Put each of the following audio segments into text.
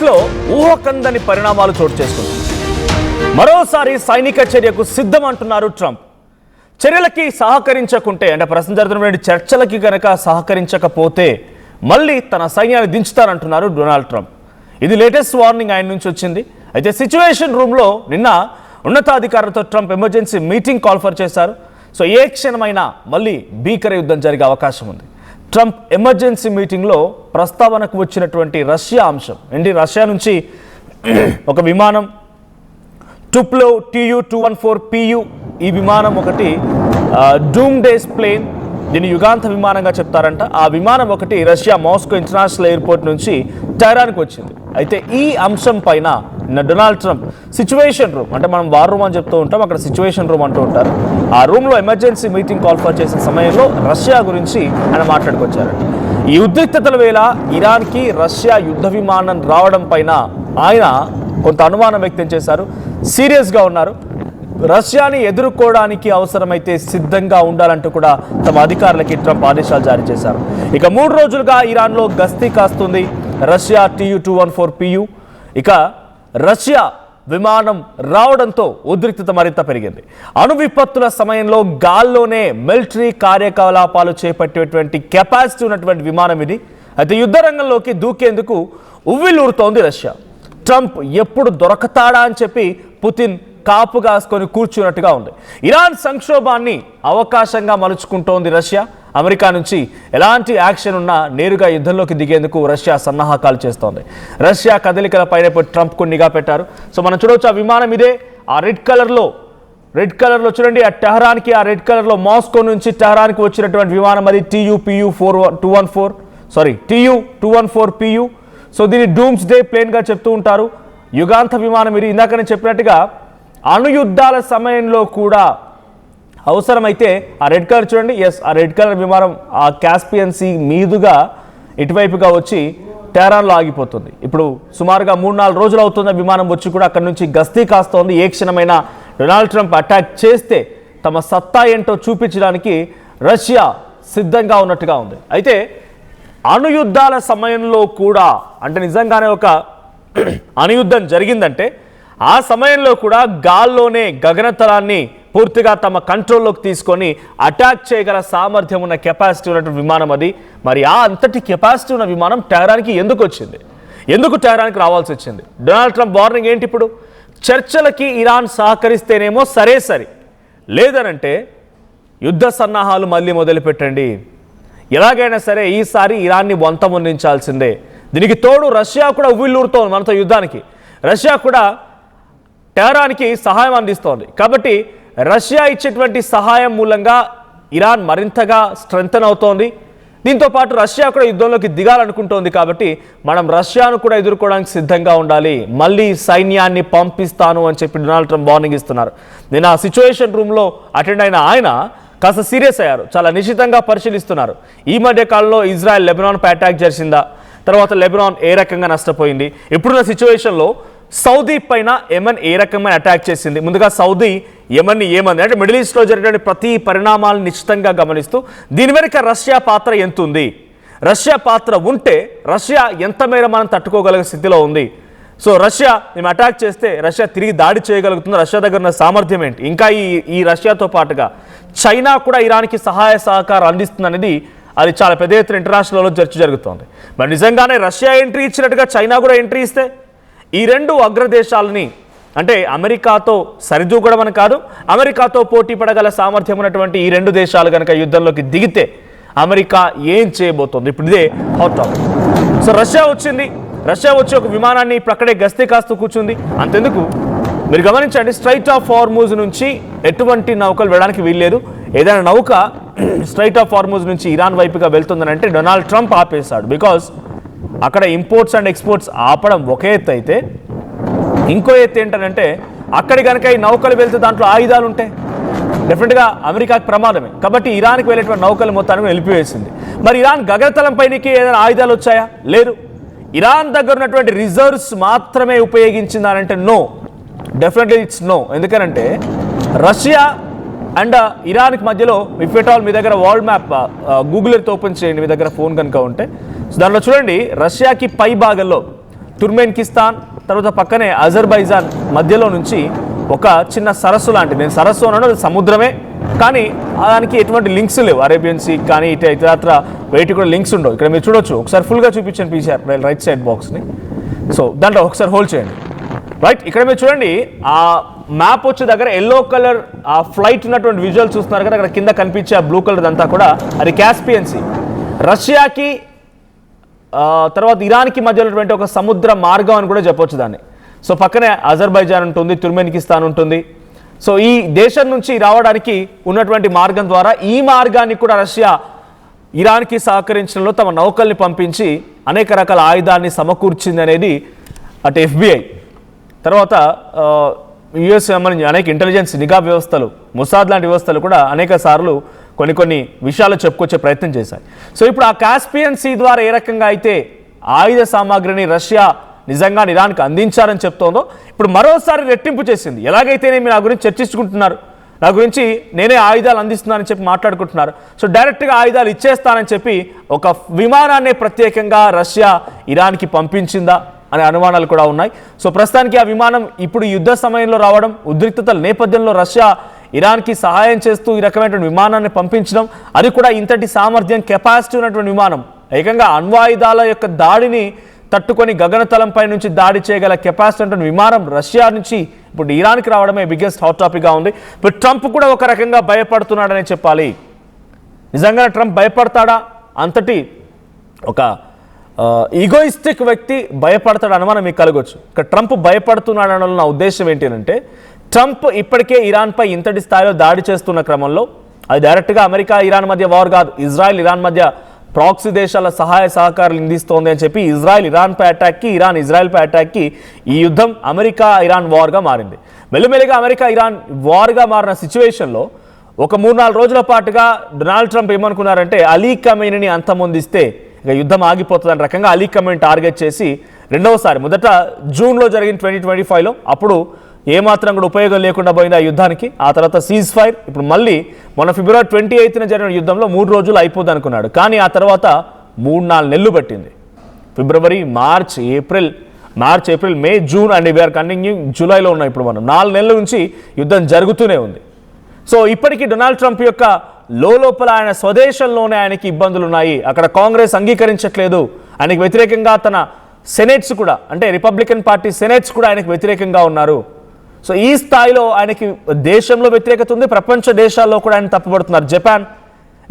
ఈస్ట్లో ఊహకందని పరిణామాలు చోటు చేసుకుంది. మరోసారి సైనిక చర్యకు సిద్ధం అంటున్నారు ట్రంప్. చర్యలకి సహకరించకుంటే అంటే ప్రస్తుతం జరుగుతున్న చర్చలకి గనక సహకరించకపోతే మళ్ళీ తన సైన్యాన్ని దించుతారంటున్నారు డొనాల్డ్ ట్రంప్. ఇది లేటెస్ట్ వార్నింగ్ ఆయన నుంచి వచ్చింది. అయితే సిచ్యువేషన్ రూమ్లో నిన్న ఉన్నతాధికారులతో ట్రంప్ ఎమర్జెన్సీ మీటింగ్ కాల్ఫర్ చేశారు. సో ఏ క్షణమైనా మళ్ళీ భీకర యుద్ధం జరిగే అవకాశం ఉంది. ట్రంప్ ఎమర్జెన్సీ మీటింగ్లో ప్రస్తావనకు వచ్చినటువంటి రష్యా అంశం ఏంటి? రష్యా నుంచి ఒక విమానం టుప్లో Tu-214PU ఈ విమానం ఒకటి డూమ్ డేస్ ప్లేన్, దీన్ని యుగాంత విమానంగా చెప్తారంట. ఆ విమానం ఒకటి రష్యా మాస్కో ఇంటర్నేషనల్ ఎయిర్పోర్ట్ నుంచి టెహరాన్కి వచ్చింది. అయితే ఈ అంశం పైన డొనాల్డ్ ట్రంప్ సిచ్యువేషన్ రూమ్, అంటే మనం వార్ రూమ్ అని చెప్తూ ఉంటాం, అక్కడ సిచ్యువేషన్ రూమ్ అంటూ ఉంటారు. ఆ రూమ్లో ఎమర్జెన్సీ మీటింగ్ కాల్ఫర్ చేసిన సమయంలో రష్యా గురించి ఆయన మాట్లాడుకొచ్చారంట. ఈ ఉద్రిక్తతల వేళ ఇరాన్కి రష్యా యుద్ధ విమానం రావడం పైన ఆయన కొంత అనుమానం వ్యక్తం చేశారు. సీరియస్గా ఉన్నారు. రష్యాని ఎదుర్కోవడానికి అవసరమైతే సిద్ధంగా ఉండాలంటూ కూడా తమ అధికారులకి ట్రంప్ ఆదేశాలు జారీ చేశారు. ఇక 3 రోజులుగా ఇరాన్లో గస్తీ కాస్తుంది రష్యా Tu-214PU. ఇక రష్యా విమానం రావడంతో ఉద్రిక్తత మరింత పెరిగింది. అణు విపత్తుల సమయంలో గాల్లోనే మిలిటరీ కార్యకలాపాలు చేపట్టేటువంటి కెపాసిటీ ఉన్నటువంటి విమానం ఇది. అయితే యుద్ధ రంగంలోకి దూకేందుకు ఉవ్విళ్ళూరుతోంది రష్యా. ట్రంప్ ఎప్పుడు దొరకతాడా అని చెప్పి పుతిన్ కాపు కాసుకొని కూర్చున్నట్టుగా ఉంది. ఇరాన్ సంక్షోభాన్ని అవకాశంగా మలుచుకుంటోంది రష్యా. అమెరికా నుంచి ఎలాంటి యాక్షన్ ఉన్నా నేరుగా యుద్ధంలోకి దిగేందుకు రష్యా సన్నాహకాలు చేస్తోంది. రష్యా కదలికలపైన ట్రంప్కు నిఘా పెట్టారు. సో మనం చూడవచ్చు ఆ విమానం ఇదే. ఆ రెడ్ కలర్లో చూడండి, ఆ టెహరాన్కి, ఆ రెడ్ కలర్లో మాస్కో నుంచి టెహరాన్కి వచ్చినటువంటి విమానం అది Tu-214PU. సో దీన్ని డూమ్స్ డే ప్లేన్గా చెప్తూ ఉంటారు. యుగాంత విమానం ఇది. ఇందాక నేను చెప్పినట్టుగా అణుయుద్ధాల సమయంలో కూడా అవసరమైతే ఆ రెడ్ కలర్ చూడండి, ఆ రెడ్ కలర్ విమానం ఆ కాస్పియన్ సీ మీదుగా ఇటువైపుగా వచ్చి టెహరాన్లో ఆగిపోతుంది. ఇప్పుడు సుమారుగా 3-4 రోజులు అవుతున్న విమానం వచ్చి కూడా అక్కడి నుంచి గస్తీ కాస్తోంది. ఏ క్షణమైనా డొనాల్డ్ ట్రంప్ అటాక్ చేస్తే తమ సత్తా ఏంటో చూపించడానికి రష్యా సిద్ధంగా ఉన్నట్టుగా ఉంది. అయితే అణుయుద్ధాల సమయంలో కూడా, అంటే నిజంగానే ఒక అణుయుద్ధం జరిగిందంటే ఆ సమయంలో కూడా గాల్లోనే గగనతలాన్ని పూర్తిగా తమ కంట్రోల్లోకి తీసుకొని అటాక్ చేయగల సామర్థ్యం ఉన్న కెపాసిటీ ఉన్నటువంటి విమానం అది. మరి ఆ అంతటి కెపాసిటీ ఉన్న విమానం టెహరాన్కి ఎందుకు వచ్చింది? ఎందుకు టెహరాన్కి రావాల్సి వచ్చింది? డొనాల్డ్ ట్రంప్ వార్నింగ్ ఏంటి? ఇప్పుడు చర్చలకి ఇరాన్ సహకరిస్తేనేమో సరే, లేదనంటే యుద్ధ సన్నాహాలు మళ్ళీ మొదలుపెట్టండి. ఎలాగైనా సరే ఈసారి ఇరాన్ని వంతమొందించాల్సిందే. దీనికి తోడు రష్యా కూడా ఉవ్విళ్ళూరుతోంది మనతో యుద్ధానికి. రష్యా కూడా టెహరాన్కి సహాయం అందిస్తోంది. కాబట్టి రష్యా ఇచ్చేటువంటి సహాయం మూలంగా ఇరాన్ మరింతగా స్ట్రెంథన్ అవుతోంది. దీంతో పాటు రష్యా కూడా యుద్ధంలోకి దిగాలనుకుంటోంది. కాబట్టి మనం రష్యాను కూడా ఎదుర్కోవడానికి సిద్ధంగా ఉండాలి. మళ్ళీ సైన్యాన్ని పంపిస్తాను అని చెప్పి డొనాల్డ్ ట్రంప్ వార్నింగ్ ఇస్తున్నారు. నేను ఆ సిచ్యువేషన్ రూమ్లో అటెండ్ అయిన ఆయన కాస్త సీరియస్ అయ్యారు. చాలా నిశ్చితంగా పరిశీలిస్తున్నారు. ఈ మధ్య కాలంలో ఇజ్రాయెల్ లెబనాన్పై అటాక్ చేసిందా, తర్వాత లెబనాన్ ఏ రకంగా నష్టపోయింది, ఇప్పుడున్న సిచ్యువేషన్లో సౌదీ పైన యెమెన్ ఏ రకమైన అటాక్ చేసింది, ముందుగా సౌదీ యెమెన్ని ఏమంది అంటే మిడిల్ ఈస్ట్లో జరిగినటువంటి ప్రతి పరిణామాలను నిశ్చితంగా గమనిస్తూ దీని వెనుక రష్యా పాత్ర ఎంత ఉంది, రష్యా పాత్ర ఉంటే రష్యా ఎంత మేర మనం తట్టుకోగలిగే స్థితిలో ఉంది, సో రష్యా మేము అటాక్ చేస్తే రష్యా తిరిగి దాడి చేయగలుగుతుంది, రష్యా దగ్గర ఉన్న సామర్థ్యం ఏంటి, ఇంకా ఈ రష్యాతో పాటుగా చైనా కూడా ఇరాన్కి సహాయ సహకారం అందిస్తుంది అనేది అది చాలా పెద్ద ఎత్తున ఇంటర్నేషనల్లో చర్చ జరుగుతోంది. మరి నిజంగానే రష్యా ఎంట్రీ ఇచ్చినట్టుగా చైనా కూడా ఎంట్రీ ఇస్తే ఈ రెండు అగ్రదేశాలని అంటే అమెరికాతో సరిదూకడం అని కాదు, అమెరికాతో పోటీ పడగల సామర్థ్యం ఉన్నటువంటి ఈ రెండు దేశాలు కనుక యుద్ధంలోకి దిగితే అమెరికా ఏం చేయబోతోంది? ఇప్పుడు ఇదే హాట్ టాపిక్. సో రష్యా వచ్చి ఒక విమానాన్ని ఇప్పుడు అక్కడే గస్తీ కాస్తూ కూర్చుంది. అంతెందుకు మీరు గమనించండి, స్ట్రైట్ ఆఫ్ హార్మూజ్ నుంచి ఎటువంటి నౌకలు వెళ్ళడానికి వీల్లేదు. ఏదైనా నౌక స్ట్రైట్ ఆఫ్ హార్మూజ్ నుంచి ఇరాన్ వైపుగా వెళ్తుందని అంటే డొనాల్డ్ ట్రంప్ ఆపేశాడు. బికాజ్ అక్కడ ఇంపోర్ట్స్ అండ్ ఎక్స్పోర్ట్స్ ఆపడం ఒక ఎత్తు అయితే, ఇంకో ఎత్తు ఏంటంటే అక్కడ కనుక ఈ నౌకలు వెళ్తే దాంట్లో ఆయుధాలు ఉంటాయి, డెఫినెట్గా అమెరికాకి ప్రమాదమే. కాబట్టి ఇరాన్కి వెళ్ళేటువంటి నౌకలు మొత్తాన్ని నిలిపివేసింది. మరి ఇరాన్ గగనతలం పైనకి ఏదైనా ఆయుధాలు వచ్చాయా? లేదు. ఇరాన్ దగ్గర ఉన్నటువంటి రిజర్వ్స్ మాత్రమే ఉపయోగించిందానంటే నో, డెఫినెట్లీ ఇట్స్ నో. ఎందుకనంటే రష్యా అండ్ ఇరాన్కి మధ్యలో ఇఫ్ ఎట్ ఆల్ మీ దగ్గర world map Google earth open చేయండి, మీ దగ్గర ఫోన్ కనుక ఉంటే. సో దాంట్లో చూడండి, రష్యాకి పై భాగంలో తుర్మెన్కిస్తాన్ తర్వాత పక్కనే అజర్బైజాన్ మధ్యలో నుంచి ఒక చిన్న సరస్సు లాంటి, నేను సరస్సు అన్నాను సముద్రమే కానీ దానికి ఎటువంటి లింక్స్ లేవు, అరేబియన్ సీ కానీ ఇతరత్ర వెయిట్ కూడా లింక్స్ ఉండవు. ఇక్కడ మీరు చూడొచ్చు, ఒకసారి ఫుల్గా చూపించాను పీసీఆర్ రైట్ సైడ్ బాక్స్ని. సో దాంట్లో ఒకసారి హోల్డ్ చేయండి. రైట్, ఇక్కడ మీరు చూడండి ఆ మ్యాప్ వచ్చే దగ్గర ఎల్లో కలర్ ఆ ఫ్లైట్ ఉన్నటువంటి విజువల్ చూస్తున్నారు కదా, అక్కడ కింద కనిపించే ఆ బ్లూ కలర్ అంతా కూడా అది కాస్పియన్ సీ. రష్యాకి తర్వాత ఇరాన్కి మధ్య ఉన్నటువంటి ఒక సముద్ర మార్గం అని కూడా చెప్పొచ్చు దాన్ని. సో పక్కనే అజర్బైజాన్ ఉంటుంది, తుర్మెన్కిస్తాన్ ఉంటుంది. సో ఈ దేశం నుంచి రావడానికి ఉన్నటువంటి మార్గం ద్వారా ఈ మార్గాన్ని కూడా రష్యా ఇరాన్కి సహకరించడంలో తమ నౌకల్ని పంపించి అనేక రకాల ఆయుధాన్ని సమకూర్చింది అనేది అటు FBI తర్వాత యుఎస్ సంబంధించిన అనేక ఇంటెలిజెన్స్ నిఘా వ్యవస్థలు, మొసాద్ లాంటి వ్యవస్థలు కూడా అనేక సార్లు కొన్ని విషయాలు చెప్పుకొచ్చే ప్రయత్నం చేశాయి. సో ఇప్పుడు ఆ కాస్పియన్ సీ ద్వారా ఏ రకంగా అయితే ఆయుధ సామాగ్రిని రష్యా నిజంగా ఇరాన్కి అందించారని చెప్తోందో ఇప్పుడు మరోసారి రెట్టింపు చేసింది. ఎలాగైతే మీరు నా గురించి చర్చించుకుంటున్నారు, నా గురించి నేనే ఆయుధాలు అందిస్తున్నానని చెప్పి మాట్లాడుకుంటున్నారు. సో డైరెక్ట్గా ఆయుధాలు ఇచ్చేస్తానని చెప్పి ఒక విమానాన్ని ప్రత్యేకంగా రష్యా ఇరాన్కి పంపించిందా అనే అనుమానాలు కూడా ఉన్నాయి. సో ప్రస్తుతానికి ఆ విమానం ఇప్పుడు యుద్ధ సమయంలో రావడం, ఉద్రిక్తతల నేపథ్యంలో రష్యా ఇరాన్కి సహాయం చేస్తూ ఈ రకమైనటువంటి విమానాన్ని పంపించడం, అది కూడా ఇంతటి సామర్థ్యం కెపాసిటీ ఉన్నటువంటి విమానం, ఏకంగా అణ్వాయుధాల యొక్క దాడిని తట్టుకొని గగనతలంపై నుంచి దాడి చేయగల కెపాసిటీ ఉన్నటువంటి విమానం రష్యా నుంచి ఇప్పుడు ఇరాన్కి రావడమే బిగ్గెస్ట్ హాట్ టాపిక్గా ఉంది. ఇప్పుడు ట్రంప్ కూడా ఒక రకంగా భయపడుతున్నాడనే చెప్పాలి. నిజంగా ట్రంప్ భయపడతాడా? అంతటి ఒక ఈగోయిస్టిక్ వ్యక్తి భయపడతాడు అనుమానం మీకు కలగొచ్చు. ఇక్కడ ట్రంప్ భయపడుతున్నాడు అనడంలో నా ఉద్దేశం ఏంటి అంటే, ట్రంప్ ఇప్పటికే ఇరాన్పై ఇంతటి స్థాయిలో దాడి చేస్తున్న క్రమంలో అది డైరెక్ట్గా అమెరికా ఇరాన్ మధ్య వార్ కాదు, ఇజ్రాయెల్ ఇరాన్ మధ్య ప్రాక్సీ దేశాల సహాయ సహకారాలు అందిస్తోంది అని చెప్పి ఇజ్రాయెల్ ఇరాన్పై అటాక్కి, ఇరాన్ ఇజ్రాయెల్పై అటాక్కి ఈ యుద్ధం అమెరికా ఇరాన్ వార్గా మారింది. మెల్లిమెల్లిగా అమెరికా ఇరాన్ వార్గా మారిన సిచ్యువేషన్లో ఒక 3-4 రోజుల పాటుగా డొనాల్డ్ ట్రంప్ ఏమనుకున్నారంటే అలీ ఖమేనీని అంతమొందిస్తే ఇక యుద్ధం ఆగిపోతుందని రకంగా అలీ ఖమేనీని టార్గెట్ చేసి రెండవసారి మొదట జూన్లో జరిగిన 2025లో అప్పుడు ఏమాత్రం కూడా ఉపయోగం లేకుండా పోయింది ఆ యుద్ధానికి. ఆ తర్వాత సీజ్ ఫైర్, ఇప్పుడు మళ్ళీ మొన్న ఫిబ్రవరి 28న జరిగిన యుద్ధంలో 3 రోజులు అయిపోద్ది అనుకున్నాడు. కానీ ఆ తర్వాత 3-4 నెలలు పట్టింది. February, March, April, May, June and we are continue జూలైలో ఉన్నాం ఇప్పుడు మనం. 4 నెలల నుంచి యుద్ధం జరుగుతూనే ఉంది. సో ఇప్పటికీ డొనాల్డ్ ట్రంప్ యొక్క లోపల ఆయన స్వదేశంలోనే ఆయనకి ఇబ్బందులు ఉన్నాయి. అక్కడ కాంగ్రెస్ అంగీకరించట్లేదు, ఆయనకి వ్యతిరేకంగా తన సెనేట్స్ కూడా, అంటే రిపబ్లికన్ పార్టీ సెనేట్స్ కూడా ఆయనకు వ్యతిరేకంగా ఉన్నారు. సో ఈ స్థాయిలో ఆయనకి దేశంలో వ్యతిరేకత ఉంది, ప్రపంచ దేశాల్లో కూడా ఆయన తప్పుపడుతున్నారు. జపాన్,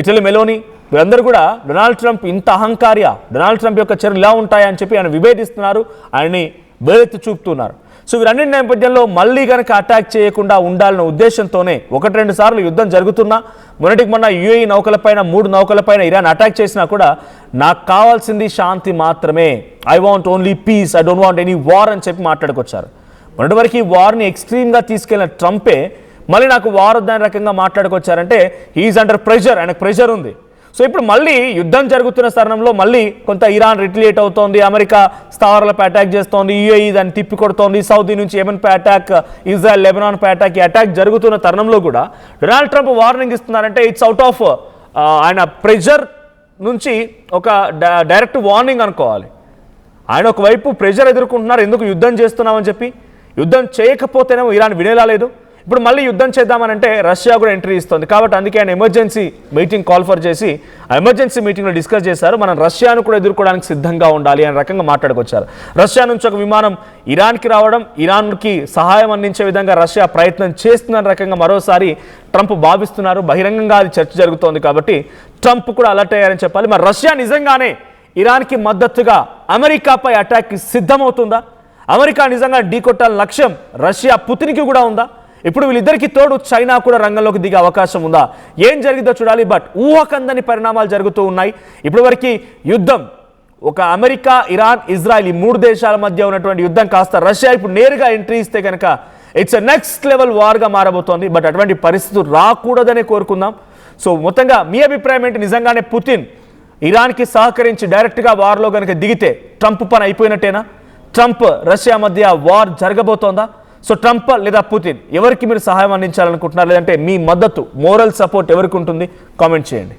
ఇటలీ, మెలోనీ వీరందరూ కూడా డొనాల్డ్ ట్రంప్ ఇంత అహంకార్య, డొనాల్డ్ ట్రంప్ యొక్క చర్యలు ఇలా ఉంటాయని చెప్పి ఆయన విభేదిస్తున్నారు, ఆయన్ని బేరెత్తి చూపుతున్నారు. సో వీరన్నింటి నేపథ్యంలో మళ్ళీ కనుక అటాక్ చేయకుండా ఉండాలన్న ఉద్దేశంతోనే 1-2 సార్లు యుద్ధం జరుగుతున్నా, మొన్న UAE నౌకలపైన 3 నౌకలపైన ఇరాన్ అటాక్ చేసినా కూడా నాకు కావాల్సింది శాంతి మాత్రమే, I want only peace, I don't want any war అని చెప్పి మాట్లాడుకొచ్చారు. మొన్నటి వరకు ఈ వార్ని ఎక్స్ట్రీమ్గా తీసుకెళ్లిన ట్రంపే మళ్ళీ నాకు వార్ వద్దని రకంగా మాట్లాడుకొచ్చారంటే హీఈస్ అండర్ ప్రెషర్, ఆయనకు ప్రెషర్ ఉంది. సో ఇప్పుడు మళ్ళీ యుద్ధం జరుగుతున్న తరుణంలో మళ్ళీ కొంత ఇరాన్ రిట్లియేట్ అవుతోంది, అమెరికా స్థావరాలపై అటాక్ చేస్తోంది, UAE దాన్ని తిప్పి కొడుతోంది, సౌదీ నుంచి యెమెన్పై అటాక్, ఇజ్రాయెల్ లెబనాన్పై అటాక్, ఈ అటాక్ జరుగుతున్న తరుణంలో కూడా డొనాల్డ్ ట్రంప్ వార్నింగ్ ఇస్తున్నారంటే ఇట్స్ అవుట్ ఆఫ్ ఆయన ప్రెషర్ నుంచి ఒక డైరెక్ట్ వార్నింగ్ అనుకోవాలి. ఆయన ఒకవైపు ప్రెషర్ ఎదుర్కొంటున్నారు, ఎందుకు యుద్ధం చేస్తున్నామని చెప్పి, యుద్ధం చేయకపోతేనేమో ఇరాన్ వినేలా లేదు, ఇప్పుడు మళ్ళీ యుద్ధం చేద్దామనంటే రష్యా కూడా ఎంట్రీ ఇస్తుంది. కాబట్టి అందుకే ఆయన ఎమర్జెన్సీ మీటింగ్ కాల్ఫర్ చేసి ఆ ఎమర్జెన్సీ మీటింగ్లో డిస్కస్ చేశారు, మనం రష్యాను కూడా ఎదుర్కోవడానికి సిద్ధంగా ఉండాలి అనే రకంగా మాట్లాడుకొచ్చారు. రష్యా నుంచి ఒక విమానం ఇరాన్కి రావడం, ఇరాన్కి సహాయం అందించే విధంగా రష్యా ప్రయత్నం చేస్తున్న రకంగా మరోసారి ట్రంప్ భావిస్తున్నారు. బహిరంగంగా అది చర్చ జరుగుతోంది కాబట్టి ట్రంప్ కూడా అలర్ట్ అయ్యారని చెప్పాలి. మరి రష్యా నిజంగానే ఇరాన్కి మద్దతుగా అమెరికాపై అటాక్కి సిద్ధమవుతుందా? అమెరికా నిజంగా ఢీకొట్టాలని లక్ష్యం రష్యా పుతిన్కి కూడా ఉందా? ఇప్పుడు వీళ్ళిద్దరికీ తోడు చైనా కూడా రంగంలోకి దిగే అవకాశం ఉందా? ఏం జరిగిందో చూడాలి. బట్ ఊహకందని పరిణామాలు జరుగుతూ ఉన్నాయి. ఇప్పటివరకు యుద్ధం ఒక అమెరికా, ఇరాన్, ఇజ్రాయెల్ ఈ 3 దేశాల మధ్య ఉన్నటువంటి యుద్ధం కాస్త రష్యా ఇప్పుడు నేరుగా ఎంట్రీ ఇస్తే కనుక ఇట్స్ నెక్స్ట్ లెవెల్ వార్గా మారబోతోంది. బట్ అటువంటి పరిస్థితులు రాకూడదనే కోరుకుందాం. సో మొత్తంగా మీ అభిప్రాయం ఏంటి? నిజంగానే పుతిన్ ఇరాన్కి సహకరించి డైరెక్ట్గా వార్లో కనుక దిగితే ట్రంప్ పని అయిపోయినట్టేనా? ట్రంప్ రష్యా మధ్య వార్ జరగబోతోందా? సో ట్రంప్ లేదా పుతిన్ ఎవరికి మీరు సహాయం అందించాలనుకుంటున్నారు? లేదంటే మీ మద్దతు, మోరల్ సపోర్ట్ ఎవరికి ఉంటుంది? కామెంట్ చేయండి.